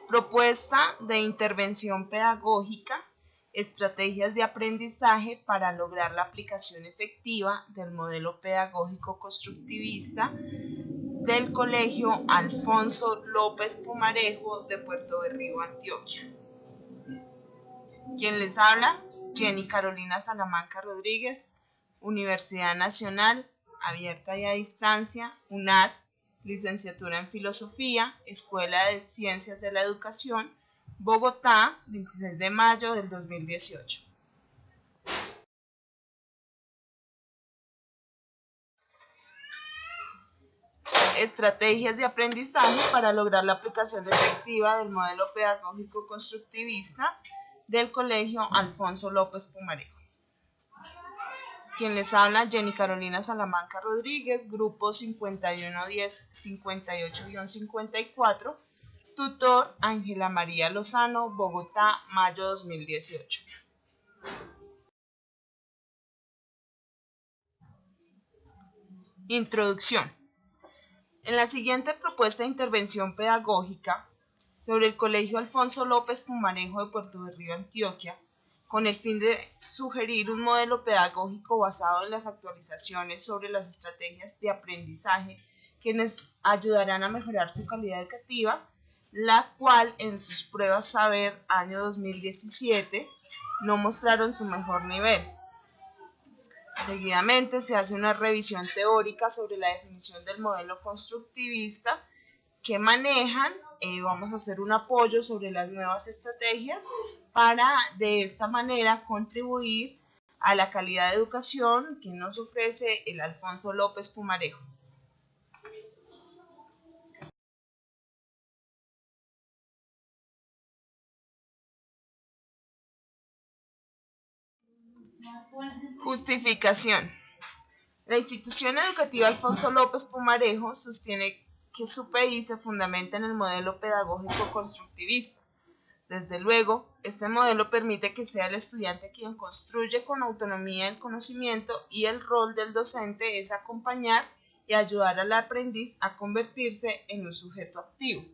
Propuesta de intervención pedagógica, estrategias de aprendizaje para lograr la aplicación efectiva del modelo pedagógico constructivista del Colegio Alfonso López Pumarejo de Puerto Berrío, Antioquia. Quien les habla, Jenny Carolina Salamanca Rodríguez, Universidad Nacional, Abierta y a Distancia, UNAD, Licenciatura en Filosofía, Escuela de Ciencias de la Educación, Bogotá, 26 de mayo del 2018. Estrategias de aprendizaje para lograr la aplicación efectiva del modelo pedagógico constructivista del Colegio Alfonso López Pumarejo. Quien les habla, Jenny Carolina Salamanca Rodríguez, grupo 5110-58-54, tutor Ángela María Lozano, Bogotá, mayo 2018. Introducción. En la siguiente propuesta de intervención pedagógica sobre el Colegio Alfonso López Pumarejo de Puerto Berrío, Antioquia, con el fin de sugerir un modelo pedagógico basado en las actualizaciones sobre las estrategias de aprendizaje que nos ayudarán a mejorar su calidad educativa, la cual en sus pruebas saber año 2017 no mostraron su mejor nivel. Seguidamente se hace una revisión teórica sobre la definición del modelo constructivista que manejan. Vamos a hacer un apoyo sobre las nuevas estrategias para de esta manera contribuir a la calidad de educación que nos ofrece el Alfonso López Pumarejo. Justificación. La institución educativa Alfonso López Pumarejo sostiene que su PI se fundamenta en el modelo pedagógico constructivista. Desde luego, este modelo permite que sea el estudiante quien construye con autonomía el conocimiento y el rol del docente es acompañar y ayudar al aprendiz a convertirse en un sujeto activo.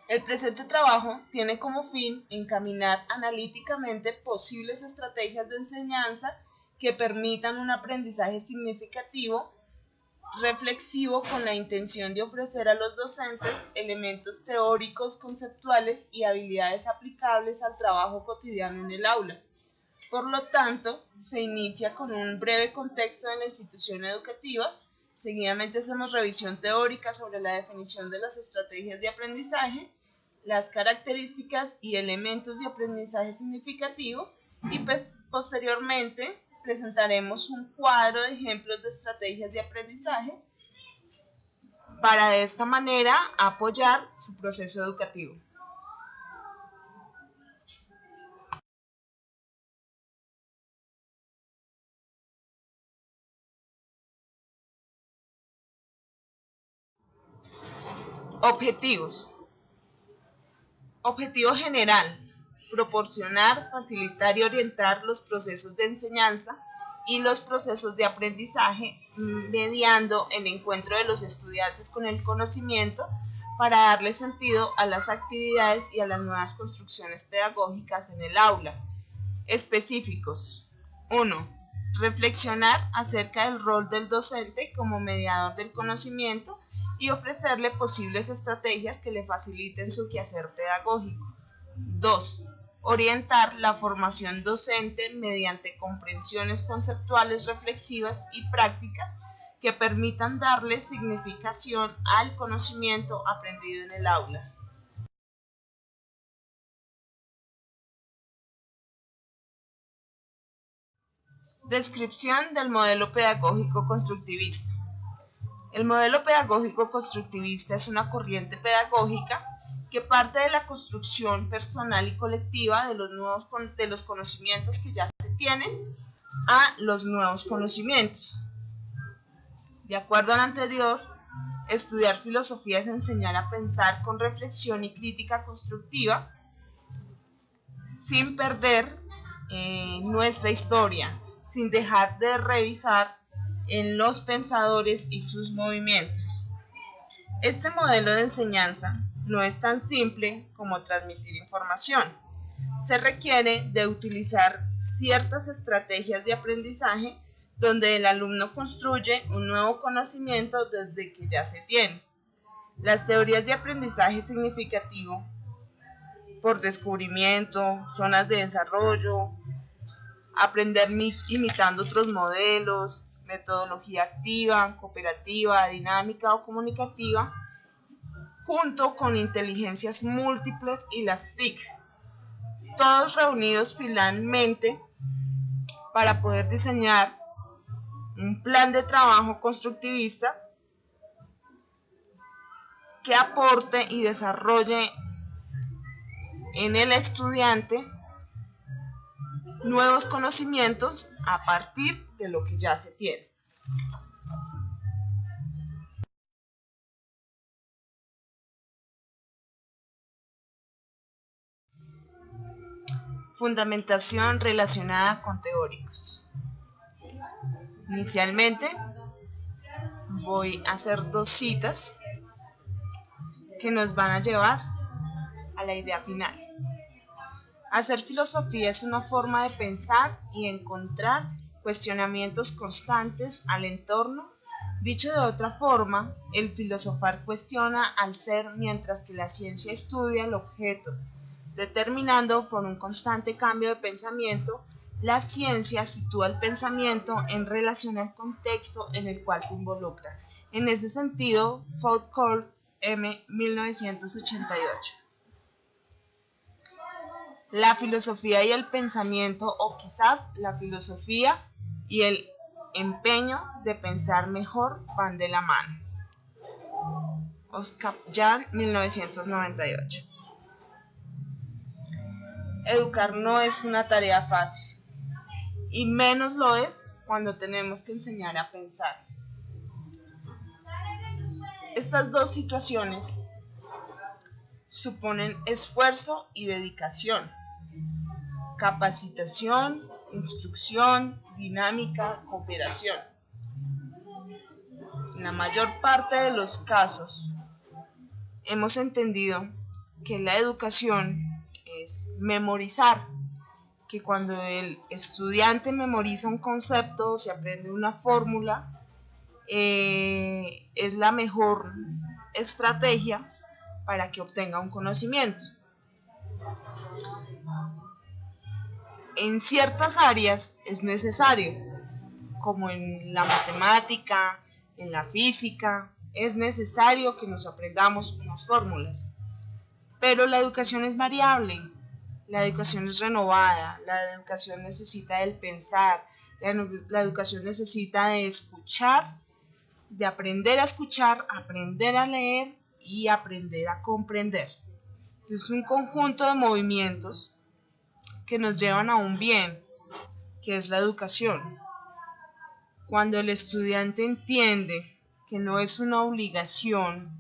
El presente trabajo tiene como fin encaminar analíticamente posibles estrategias de enseñanza que permitan un aprendizaje significativo, reflexivo, con la intención de ofrecer a los docentes elementos teóricos, conceptuales y habilidades aplicables al trabajo cotidiano en el aula. Por lo tanto, se inicia con un breve contexto de la institución educativa. Seguidamente hacemos revisión teórica sobre la definición de las estrategias de aprendizaje, las características y elementos de aprendizaje significativo y posteriormente presentaremos un cuadro de ejemplos de estrategias de aprendizaje para de esta manera apoyar su proceso educativo. Objetivos. Objetivo general: proporcionar, facilitar y orientar los procesos de enseñanza y los procesos de aprendizaje, mediando el encuentro de los estudiantes con el conocimiento para darle sentido a las actividades y a las nuevas construcciones pedagógicas en el aula. Específicos. 1. Reflexionar acerca del rol del docente como mediador del conocimiento y ofrecerle posibles estrategias que le faciliten su quehacer pedagógico. 2. Orientar la formación docente mediante comprensiones conceptuales reflexivas y prácticas que permitan darle significación al conocimiento aprendido en el aula. Descripción del modelo pedagógico constructivista. El modelo pedagógico constructivista es una corriente pedagógica que parte de la construcción personal y colectiva de los conocimientos que ya se tienen a los nuevos conocimientos. De acuerdo al anterior, estudiar filosofía es enseñar a pensar con reflexión y crítica constructiva sin perder nuestra historia, sin dejar de revisar en los pensadores y sus movimientos. Este modelo de enseñanza no es tan simple como transmitir información. Se requiere de utilizar ciertas estrategias de aprendizaje donde el alumno construye un nuevo conocimiento desde que ya se tiene. Las teorías de aprendizaje significativo por descubrimiento, zonas de desarrollo, aprender imitando otros modelos, metodología activa, cooperativa, dinámica o comunicativa, junto con inteligencias múltiples y las TIC, todos reunidos finalmente para poder diseñar un plan de trabajo constructivista que aporte y desarrolle en el estudiante nuevos conocimientos a partir de lo que ya se tiene. Fundamentación relacionada con teóricos. Inicialmente voy a hacer dos citas que nos van a llevar a la idea final. Hacer filosofía es una forma de pensar y encontrar cuestionamientos constantes al entorno. Dicho de otra forma, el filosofar cuestiona al ser mientras que la ciencia estudia el objeto. Determinando por un constante cambio de pensamiento, la ciencia sitúa el pensamiento en relación al contexto en el cual se involucra. En ese sentido, Foucault, M. 1988. La filosofía y el pensamiento, o quizás la filosofía y el empeño de pensar mejor, van de la mano. Oscar Jan, 1998. Educar no es una tarea fácil, y menos lo es cuando tenemos que enseñar a pensar. Estas dos situaciones suponen esfuerzo y dedicación, capacitación, instrucción, dinámica, cooperación. En la mayor parte de los casos, hemos entendido que la educación es memorizar, que cuando el estudiante memoriza un concepto o se aprende una fórmula, es la mejor estrategia para que obtenga un conocimiento. En ciertas áreas es necesario, como en la matemática, en la física, es necesario que nos aprendamos unas fórmulas. Pero la educación es variable, la educación es renovada, la educación necesita del pensar, la educación necesita de escuchar, de aprender a escuchar, aprender a leer y aprender a comprender. Entonces, un conjunto de movimientos que nos llevan a un bien, que es la educación. Cuando el estudiante entiende que no es una obligación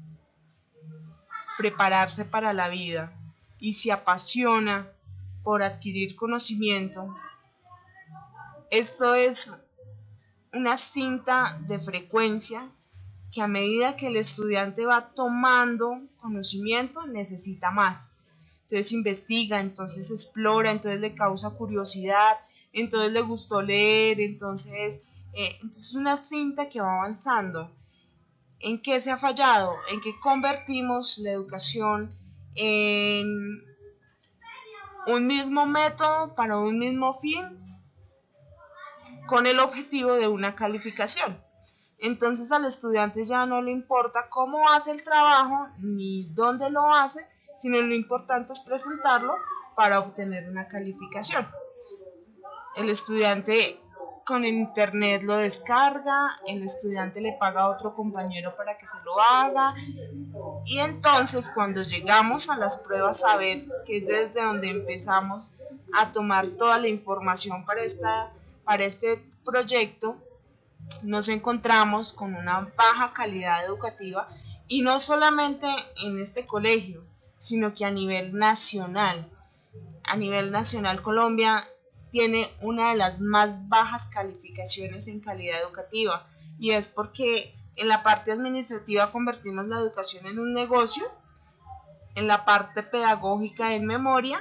prepararse para la vida y se apasiona por adquirir conocimiento, esto es una cinta de frecuencia que a medida que el estudiante va tomando conocimiento necesita más. Entonces investiga, entonces explora, entonces le causa curiosidad, entonces le gustó leer, entonces es una cinta que va avanzando. ¿En qué se ha fallado? En que convertimos la educación en un mismo método para un mismo fin con el objetivo de una calificación. Entonces al estudiante ya no le importa cómo hace el trabajo ni dónde lo hace, sino lo importante es presentarlo para obtener una calificación. El estudiante con el internet lo descarga, el estudiante le paga a otro compañero para que se lo haga, y entonces cuando llegamos a las pruebas a ver, que es desde donde empezamos a tomar toda la información para este proyecto, nos encontramos con una baja calidad educativa, y no solamente en este colegio, sino que a nivel nacional. A nivel nacional, Colombia tiene una de las más bajas calificaciones en calidad educativa, y es porque en la parte administrativa convertimos la educación en un negocio en la parte pedagógica en memoria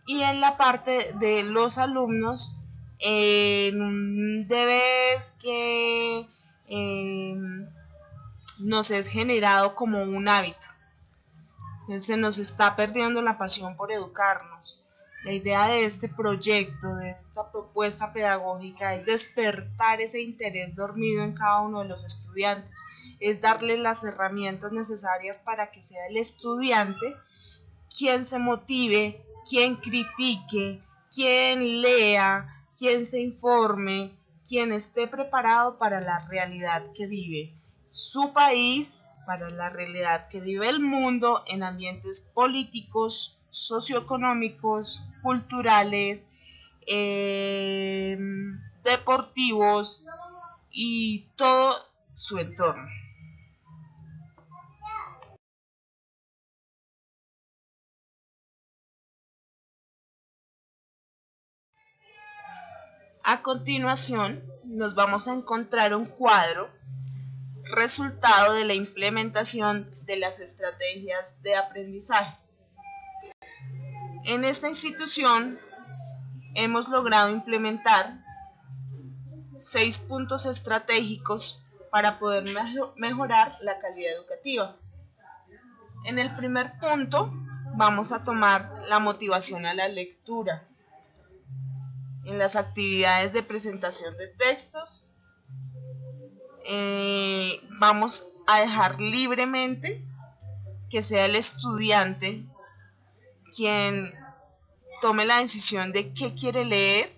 y en la parte de los alumnos en un deber que nos es generado como un hábito. Entonces se nos está perdiendo la pasión por educarnos. La idea de este proyecto, de esta propuesta pedagógica, es despertar ese interés dormido en cada uno de los estudiantes, es darle las herramientas necesarias para que sea el estudiante quien se motive, quien critique, quien lea, quien se informe, quien esté preparado para la realidad que vive su país, para la realidad que vive el mundo en ambientes políticos, socioeconómicos, culturales, deportivos y todo su entorno. A continuación, nos vamos a encontrar un cuadro resultado de la implementación de las estrategias de aprendizaje. En esta institución hemos logrado implementar 6 puntos estratégicos para poder mejorar la calidad educativa. En el primer punto vamos a tomar la motivación a la lectura. En las actividades de presentación de textos, vamos a dejar libremente que sea el estudiante quien tome la decisión de qué quiere leer,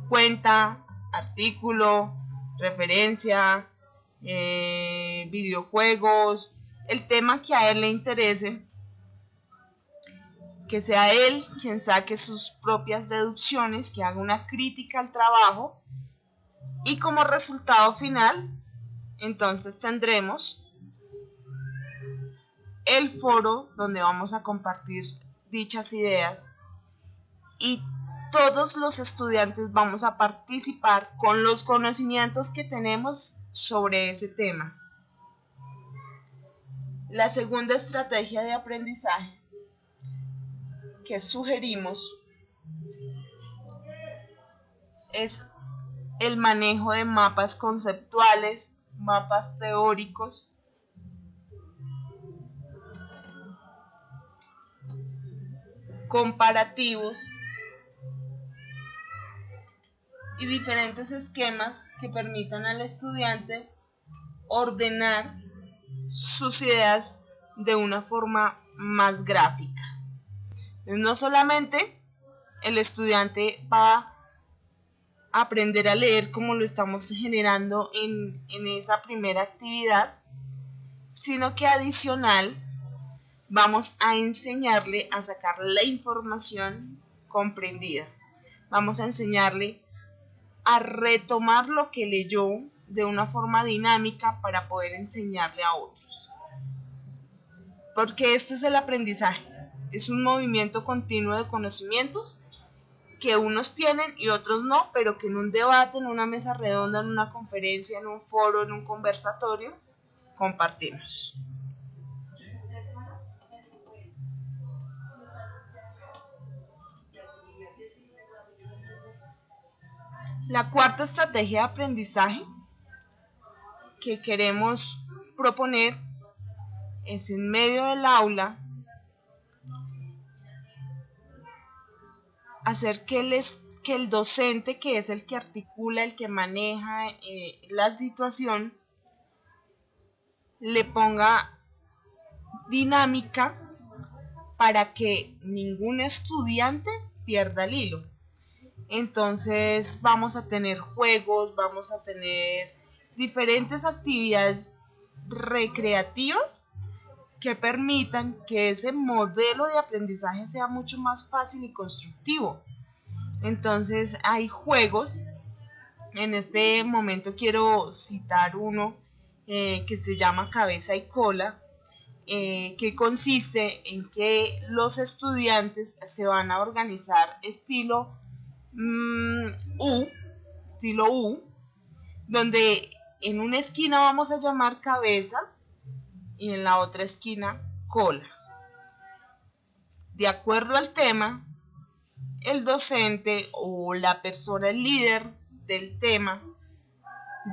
cuenta, artículo, referencia, videojuegos, el tema que a él le interese, que sea él quien saque sus propias deducciones, que haga una crítica al trabajo y como resultado final, entonces tendremos el foro donde vamos a compartir dichas ideas y todos los estudiantes vamos a participar con los conocimientos que tenemos sobre ese tema. La segunda estrategia de aprendizaje que sugerimos es el manejo de mapas conceptuales, mapas teóricos, comparativos y diferentes esquemas que permitan al estudiante ordenar sus ideas de una forma más gráfica. Entonces, no solamente el estudiante va a aprender a leer como lo estamos generando en esa primera actividad, sino que adicional vamos a enseñarle a sacar la información comprendida. Vamos a enseñarle a retomar lo que leyó de una forma dinámica para poder enseñarle a otros. Porque esto es el aprendizaje, es un movimiento continuo de conocimientos que unos tienen y otros no, pero que en un debate, en una mesa redonda, en una conferencia, en un foro, en un conversatorio, compartimos. La cuarta estrategia de aprendizaje que queremos proponer es en medio del aula hacer que el docente, que es el que articula, el que maneja la situación, le ponga dinámica para que ningún estudiante pierda el hilo. Entonces vamos a tener juegos, vamos a tener diferentes actividades recreativas que permitan que ese modelo de aprendizaje sea mucho más fácil y constructivo. Entonces hay juegos, en este momento quiero citar uno que se llama Cabeza y Cola, que consiste en que los estudiantes se van a organizar estilo U, donde en una esquina vamos a llamar cabeza y en la otra esquina cola. De acuerdo al tema, el docente o la persona, el líder del tema,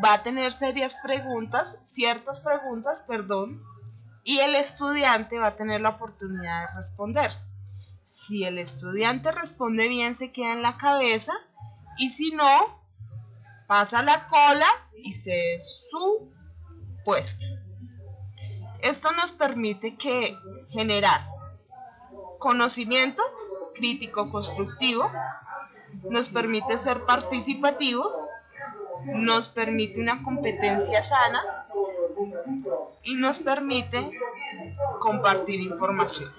va a tener ciertas preguntas, y el estudiante va a tener la oportunidad de responder. Si el estudiante responde bien, se queda en la cabeza, y si no, pasa a la cola y cede su puesto. Esto nos permite generar conocimiento crítico constructivo, nos permite ser participativos, nos permite una competencia sana y nos permite compartir información.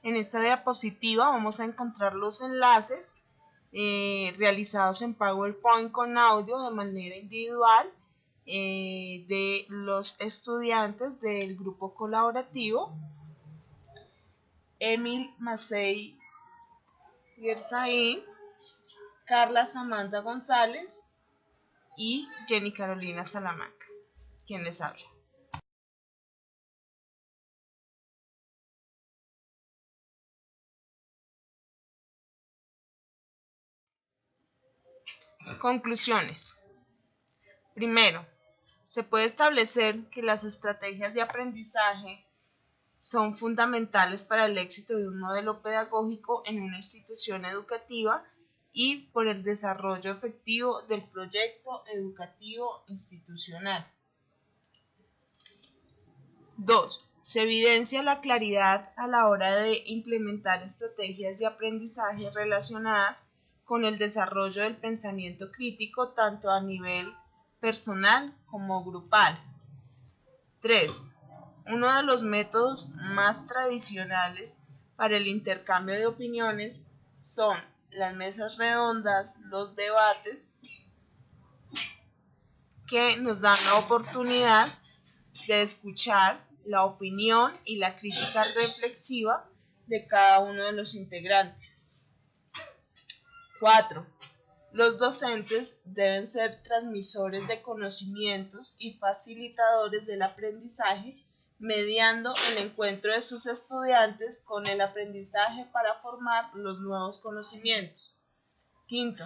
En esta diapositiva vamos a encontrar los enlaces realizados en PowerPoint con audio de manera individual de los estudiantes del grupo colaborativo Emil Macei Gersaín, Carla Samantha González y Jenny Carolina Salamanca, quien les habla. Conclusiones. Primero, se puede establecer que las estrategias de aprendizaje son fundamentales para el éxito de un modelo pedagógico en una institución educativa y por el desarrollo efectivo del proyecto educativo institucional. 2. Se evidencia la claridad a la hora de implementar estrategias de aprendizaje relacionadas con el desarrollo del pensamiento crítico tanto a nivel personal como grupal. 3. Uno de los métodos más tradicionales para el intercambio de opiniones son las mesas redondas, los debates, que nos dan la oportunidad de escuchar la opinión y la crítica reflexiva de cada uno de los integrantes. 4. Los docentes deben ser transmisores de conocimientos y facilitadores del aprendizaje, mediando el encuentro de sus estudiantes con el aprendizaje para formar los nuevos conocimientos. 5.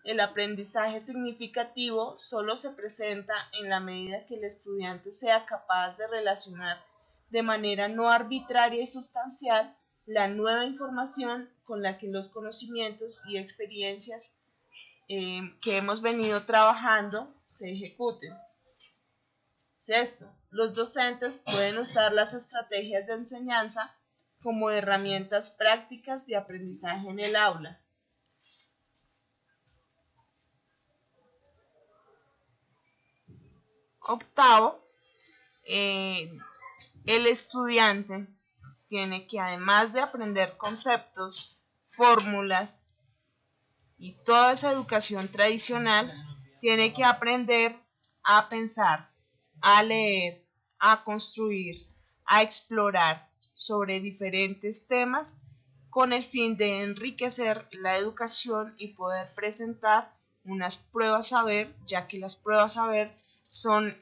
El aprendizaje significativo solo se presenta en la medida que el estudiante sea capaz de relacionar de manera no arbitraria y sustancial la nueva información con la que los conocimientos y experiencias que hemos venido trabajando se ejecuten. 6. Los docentes pueden usar las estrategias de enseñanza como herramientas prácticas de aprendizaje en el aula. Octavo, el estudiante tiene que, además de aprender conceptos, fórmulas y toda esa educación tradicional, tiene que aprender a pensar, a leer, a construir, a explorar sobre diferentes temas con el fin de enriquecer la educación y poder presentar unas pruebas saber, ya que las pruebas saber son,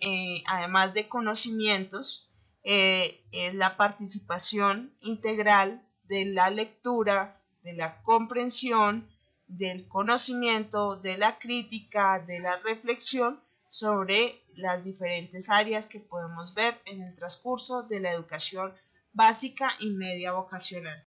además de conocimientos, la participación integral de la lectura, de la comprensión, del conocimiento, de la crítica, de la reflexión sobre las diferentes áreas que podemos ver en el transcurso de la educación básica y media vocacional.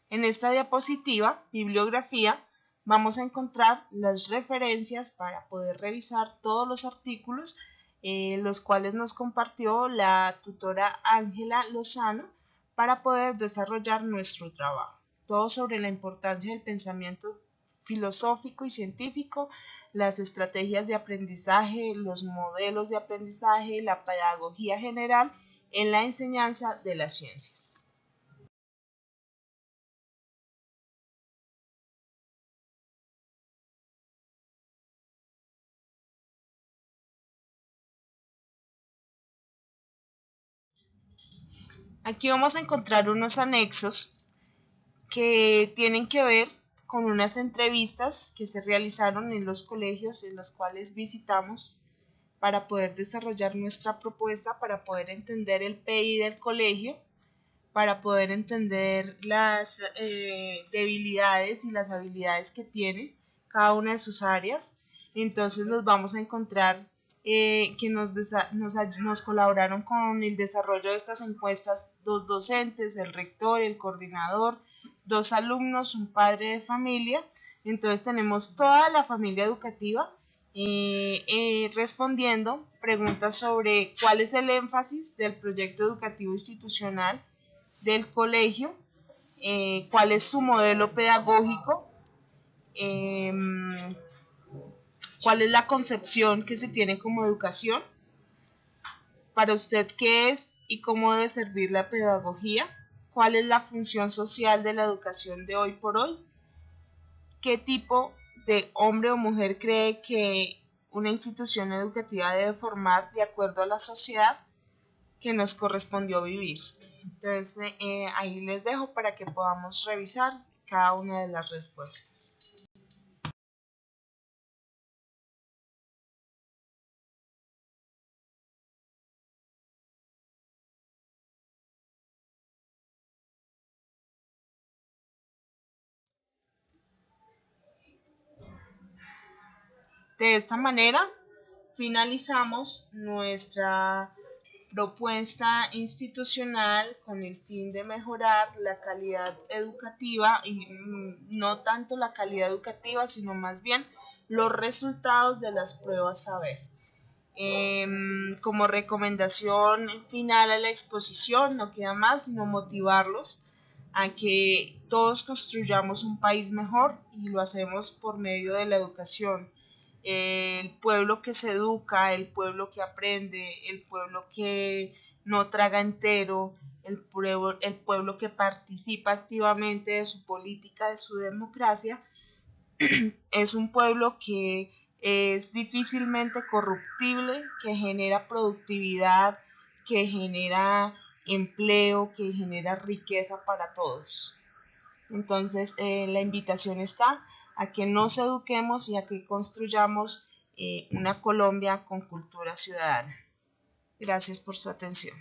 En esta diapositiva, bibliografía, vamos a encontrar las referencias para poder revisar todos los artículos, los cuales nos compartió la tutora Ángela Lozano para poder desarrollar nuestro trabajo. Todo sobre la importancia del pensamiento filosófico y científico, las estrategias de aprendizaje, los modelos de aprendizaje, la pedagogía general en la enseñanza de las ciencias. Aquí vamos a encontrar unos anexos que tienen que ver con unas entrevistas que se realizaron en los colegios en los cuales visitamos para poder desarrollar nuestra propuesta, para poder entender el PI del colegio, para poder entender las debilidades y las habilidades que tiene cada una de sus áreas. Entonces nos vamos a encontrar que nos colaboraron con el desarrollo de estas encuestas 2 docentes, el rector, el coordinador, 2 alumnos, un padre de familia. Entonces tenemos toda la familia educativa respondiendo preguntas sobre cuál es el énfasis del proyecto educativo institucional del colegio, cuál es su modelo pedagógico, cuál es la concepción que se tiene como educación, para usted qué es y cómo debe servir la pedagogía, cuál es la función social de la educación de hoy por hoy, qué tipo de hombre o mujer cree que una institución educativa debe formar de acuerdo a la sociedad que nos correspondió vivir. Entonces ahí les dejo para que podamos revisar cada una de las respuestas. De esta manera finalizamos nuestra propuesta institucional con el fin de mejorar la calidad educativa y no tanto la calidad educativa, sino más bien los resultados de las pruebas saber. Como recomendación final a la exposición, no queda más sino motivarlos a que todos construyamos un país mejor y lo hacemos por medio de la educación. El pueblo que se educa, el pueblo que aprende, el pueblo que no traga entero, el pueblo que participa activamente de su política, de su democracia, es un pueblo que es difícilmente corruptible, que genera productividad, que genera empleo, que genera riqueza para todos. Entonces, la invitación está a que nos eduquemos y a que construyamos una Colombia con cultura ciudadana. Gracias por su atención.